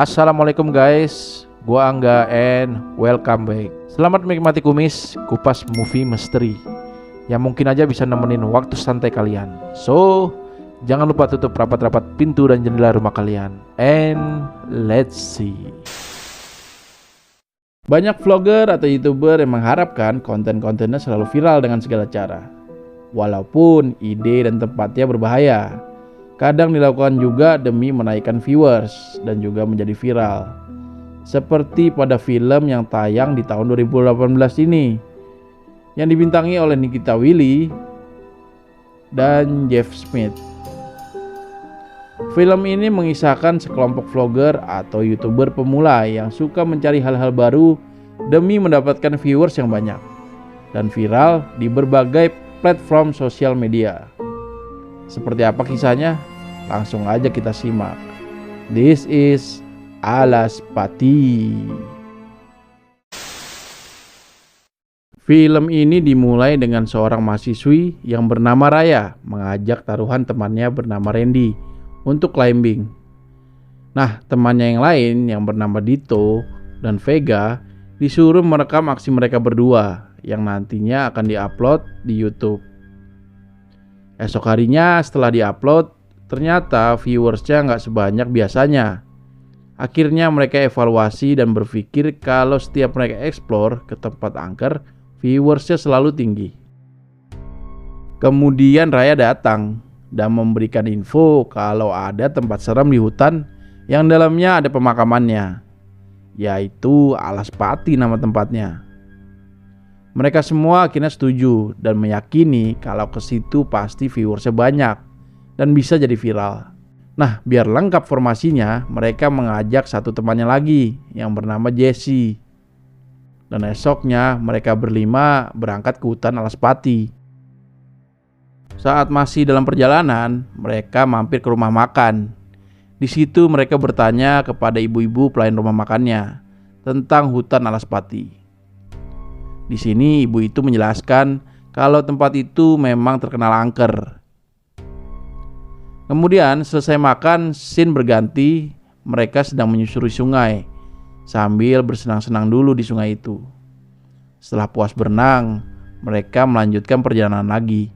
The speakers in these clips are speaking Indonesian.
Assalamualaikum guys, gua Angga and welcome back. Selamat menikmati kupas movie misteri yang mungkin aja bisa nemenin waktu santai kalian. So, jangan lupa tutup rapat-rapat pintu dan jendela rumah kalian. And let's see. Banyak vlogger atau youtuber yang mengharapkan konten-kontennya selalu viral dengan segala cara. Walaupun ide dan tempatnya berbahaya, kadang dilakukan juga demi menaikkan viewers dan juga menjadi viral. Seperti pada film yang tayang di tahun 2018 ini, yang dibintangi oleh Nikita Willy dan Jeff Smith. Film ini mengisahkan sekelompok vlogger atau youtuber pemula yang suka mencari hal-hal baru demi mendapatkan viewers yang banyak dan viral di berbagai platform sosial media. Seperti apa kisahnya? Langsung aja kita simak. This is Alas Pati. Film ini dimulai dengan seorang mahasiswi yang bernama Raya mengajak taruhan temannya bernama Randy untuk climbing. Nah, temannya yang lain yang bernama Dito dan Vega disuruh merekam aksi mereka berdua yang nantinya akan diupload di YouTube. Esok harinya setelah diupload, ternyata viewersnya nggak sebanyak biasanya. Akhirnya mereka evaluasi dan berpikir kalau setiap mereka explore ke tempat angker, viewersnya selalu tinggi. Kemudian Raya datang dan memberikan info kalau ada tempat serem di hutan yang dalamnya ada pemakamannya, yaitu Alas Pati nama tempatnya. Mereka semua akhirnya setuju dan meyakini kalau ke situ pasti viewersnya banyak dan bisa jadi viral. Nah, biar lengkap formasinya, mereka mengajak satu temannya lagi yang bernama Jesse. Dan esoknya mereka berlima berangkat ke hutan Alas Pati. Saat masih dalam perjalanan, mereka mampir ke rumah makan. Di situ mereka bertanya kepada ibu-ibu pelayan rumah makannya tentang hutan Alas Pati. Di sini ibu itu menjelaskan kalau tempat itu memang terkenal angker. Kemudian selesai makan, scene berganti, mereka sedang menyusuri sungai sambil bersenang-senang dulu di sungai itu. Setelah puas berenang, mereka melanjutkan perjalanan lagi.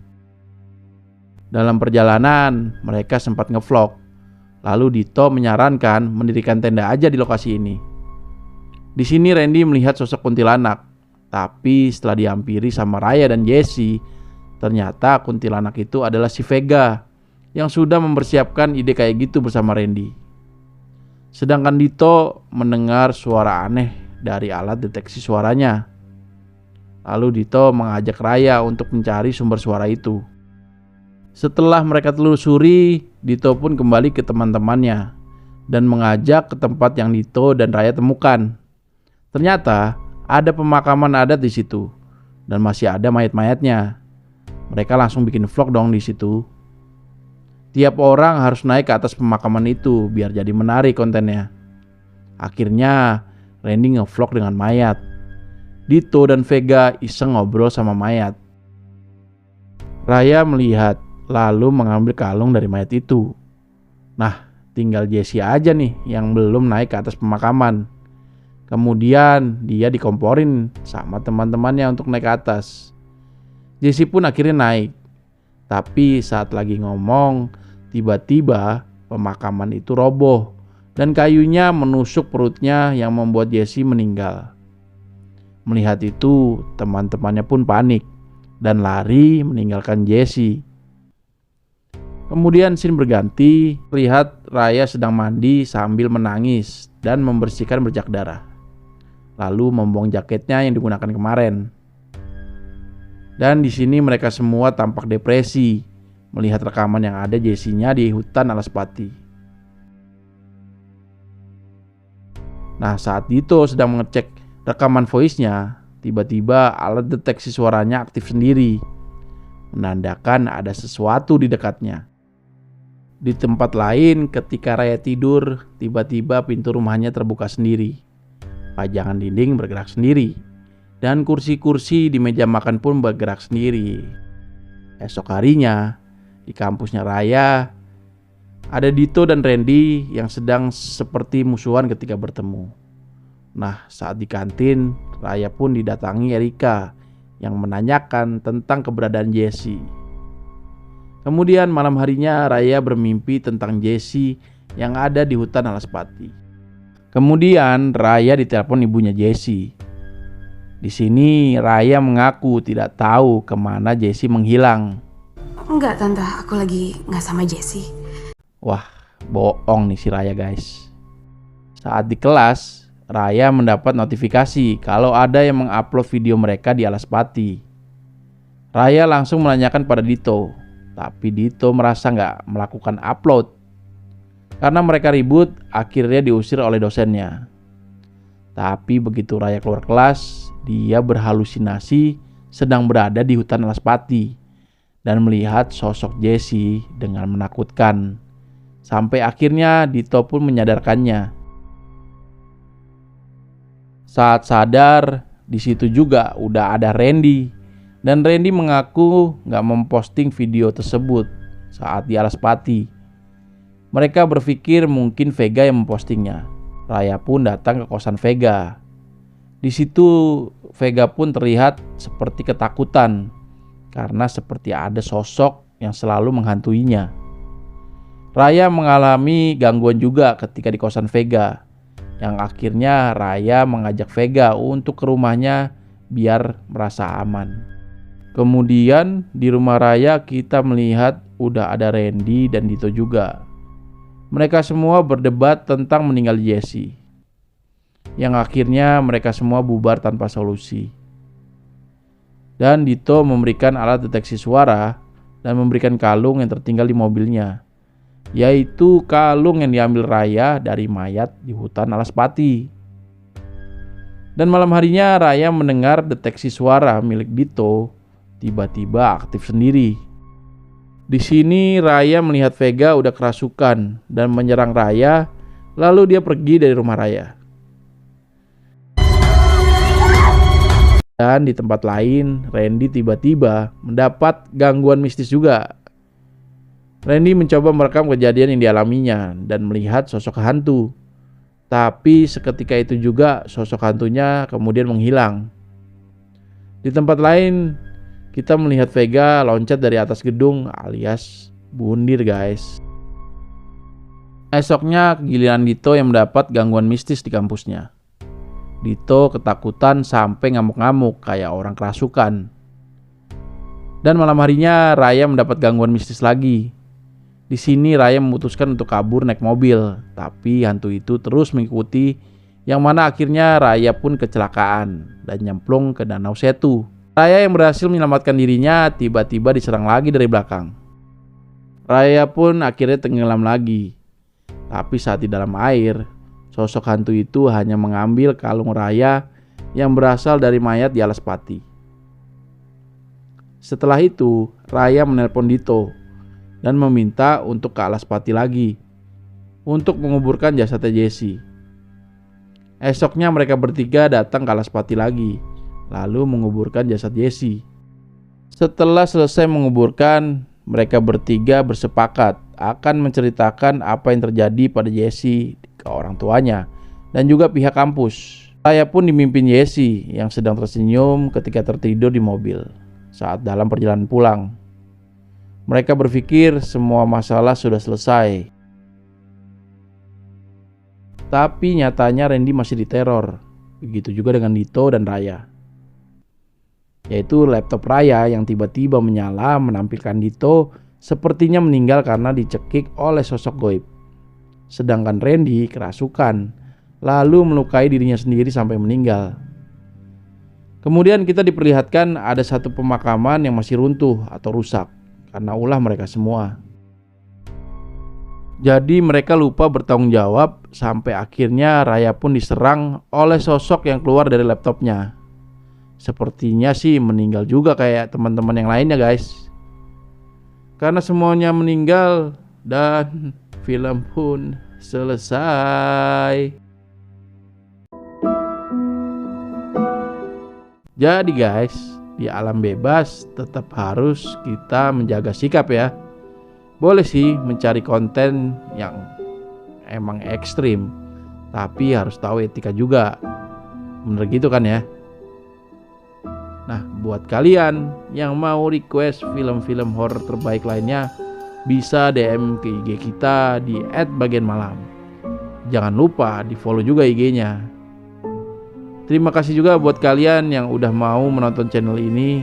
Dalam perjalanan, mereka sempat ngevlog. Lalu Dito menyarankan mendirikan tenda aja di lokasi ini. Di sini Randy melihat sosok kuntilanak. Tapi setelah dihampiri sama Raya dan Jesse, ternyata kuntilanak itu adalah si Vega yang sudah mempersiapkan ide kayak gitu bersama Randy. Sedangkan Dito mendengar suara aneh dari alat deteksi suaranya. Lalu Dito mengajak Raya untuk mencari sumber suara itu. Setelah mereka telusuri, Dito pun kembali ke teman-temannya dan mengajak ke tempat yang Dito dan Raya temukan. Ternyata ada pemakaman adat di situ dan masih ada mayat-mayatnya. Mereka langsung bikin vlog dong di situ. Tiap orang harus naik ke atas pemakaman itu biar jadi menarik kontennya. Akhirnya Randy ngevlog dengan mayat. Dito dan Vega iseng ngobrol sama mayat. Raya melihat lalu mengambil kalung dari mayat itu. Nah, tinggal Jesse aja nih yang belum naik ke atas pemakaman. Kemudian dia dikomporin sama teman-temannya untuk naik ke atas. Jesse pun akhirnya naik. Tapi saat lagi ngomong, tiba-tiba pemakaman itu roboh dan kayunya menusuk perutnya yang membuat Jesse meninggal. Melihat itu, teman-temannya pun panik dan lari meninggalkan Jesse. Kemudian scene berganti, lihat Raya sedang mandi sambil menangis dan membersihkan bercak darah. Lalu membuang jaketnya yang digunakan kemarin. Dan di sini mereka semua tampak depresi melihat rekaman yang ada Jesse-nya di hutan Alas Pati. Nah, saat Dito sedang mengecek rekaman voice-nya, tiba-tiba alat deteksi suaranya aktif sendiri, menandakan ada sesuatu di dekatnya. Di tempat lain, ketika Raya tidur, tiba-tiba pintu rumahnya terbuka sendiri. Pajangan dinding bergerak sendiri, dan kursi-kursi di meja makan pun bergerak sendiri. Esok harinya, di kampusnya Raya, Ada Dito dan Randy yang sedang seperti musuhan ketika bertemu. Nah, saat di kantin, Raya pun didatangi Erika yang menanyakan tentang keberadaan Jesse. Kemudian malam harinya Raya bermimpi tentang Jesse yang ada di hutan Alaspati. Kemudian Raya ditelepon ibunya Jesse. Di sini Raya mengaku tidak tahu kemana Jesse menghilang. Enggak tante, aku lagi nggak sama Jesse. Wah, bohong nih si Raya guys. Saat di kelas, Raya mendapat notifikasi kalau ada yang mengupload video mereka di Alaspati. Raya langsung menanyakan pada Dito, tapi Dito merasa nggak melakukan upload. Karena mereka ribut, akhirnya diusir oleh dosennya. Tapi begitu Raya keluar kelas, dia berhalusinasi sedang berada di hutan Alaspati dan melihat sosok Jesse dengan menakutkan. Sampai akhirnya Dito pun menyadarkannya. Saat sadar, di situ juga udah ada Randy. Dan Randy mengaku gak memposting video tersebut saat di Alaspati. Mereka berpikir mungkin Vega yang mempostingnya. Raya pun datang ke kosan Vega. Di situ Vega pun terlihat seperti ketakutan karena seperti ada sosok yang selalu menghantuinya. Raya mengalami gangguan juga ketika di kosan Vega, yang akhirnya Raya mengajak Vega untuk ke rumahnya biar merasa aman. Kemudian di rumah Raya kita melihat udah ada Randy dan Dito juga. Mereka semua berdebat tentang meninggal Jesse, yang akhirnya mereka semua bubar tanpa solusi. Dan Dito memberikan alat deteksi suara dan memberikan kalung yang tertinggal di mobilnya, yaitu kalung yang diambil Raya dari mayat di hutan Alaspati. Dan malam harinya Raya mendengar deteksi suara milik Dito tiba-tiba aktif sendiri. Di sini Raya melihat Vega udah kerasukan dan menyerang Raya, lalu dia pergi dari rumah Raya. Dan di tempat lain, Randy tiba-tiba mendapat gangguan mistis juga. Randy mencoba merekam kejadian yang dialaminya dan melihat sosok hantu. Tapi seketika itu juga sosok hantunya kemudian menghilang. Di tempat lain, kita melihat Vega loncat dari atas gedung alias bundir guys. Esoknya giliran Dito yang mendapat gangguan mistis di kampusnya. Dito ketakutan sampai ngamuk-ngamuk kayak orang kerasukan. Dan malam harinya Raya mendapat gangguan mistis lagi. Di sini Raya memutuskan untuk kabur naik mobil, tapi hantu itu terus mengikuti, yang mana akhirnya Raya pun kecelakaan dan nyemplung ke Danau Setu. Raya yang berhasil menyelamatkan dirinya tiba-tiba diserang lagi dari belakang. Raya pun akhirnya tenggelam lagi. Tapi saat di dalam air, sosok hantu itu hanya mengambil kalung Raya yang berasal dari mayat di Alaspati. Setelah itu, Raya menelpon Dito dan meminta untuk ke Alaspati lagi untuk menguburkan jasadnya Jesse. Esoknya mereka bertiga datang ke Alaspati lagi, lalu menguburkan jasad Jesse. Setelah selesai menguburkan, mereka bertiga bersepakat akan menceritakan apa yang terjadi pada Jesse ke orang tuanya dan juga pihak kampus. Raya pun dimimpin Jesse yang sedang tersenyum ketika tertidur di mobil saat dalam perjalanan pulang. Mereka berpikir semua masalah sudah selesai. Tapi nyatanya Randy masih diteror. Begitu juga dengan Dito dan Raya. Yaitu laptop Raya yang tiba-tiba menyala menampilkan Dito sepertinya meninggal karena dicekik oleh sosok goib. Sedangkan Randy kerasukan, lalu melukai dirinya sendiri sampai meninggal. Kemudian kita diperlihatkan ada satu pemakaman yang masih runtuh atau rusak karena ulah mereka semua. Jadi mereka lupa bertanggung jawab sampai akhirnya Raya pun diserang oleh sosok yang keluar dari laptopnya. Sepertinya sih meninggal juga kayak teman-teman yang lainnya guys. Karena semuanya meninggal dan film pun selesai. Jadi guys, di alam bebas tetap harus kita menjaga sikap ya. Boleh sih mencari konten yang emang ekstrim, tapi harus tahu etika juga. Bener gitu kan ya? Nah, buat kalian yang mau request film-film horor terbaik lainnya, bisa DM ke IG kita di @bagianmalam. Jangan lupa di follow juga IG-nya. Terima kasih juga buat kalian yang udah mau menonton channel ini.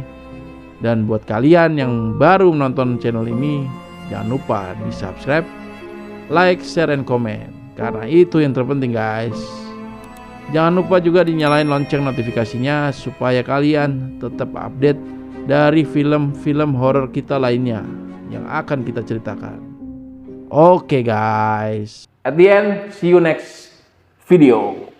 Dan buat kalian yang baru menonton channel ini, jangan lupa di subscribe, like, share, and comment. Karena itu yang terpenting guys. Jangan lupa juga dinyalain lonceng notifikasinya supaya kalian tetap update dari film-film horor kita lainnya yang akan kita ceritakan. Oke guys. At the end, see you next video.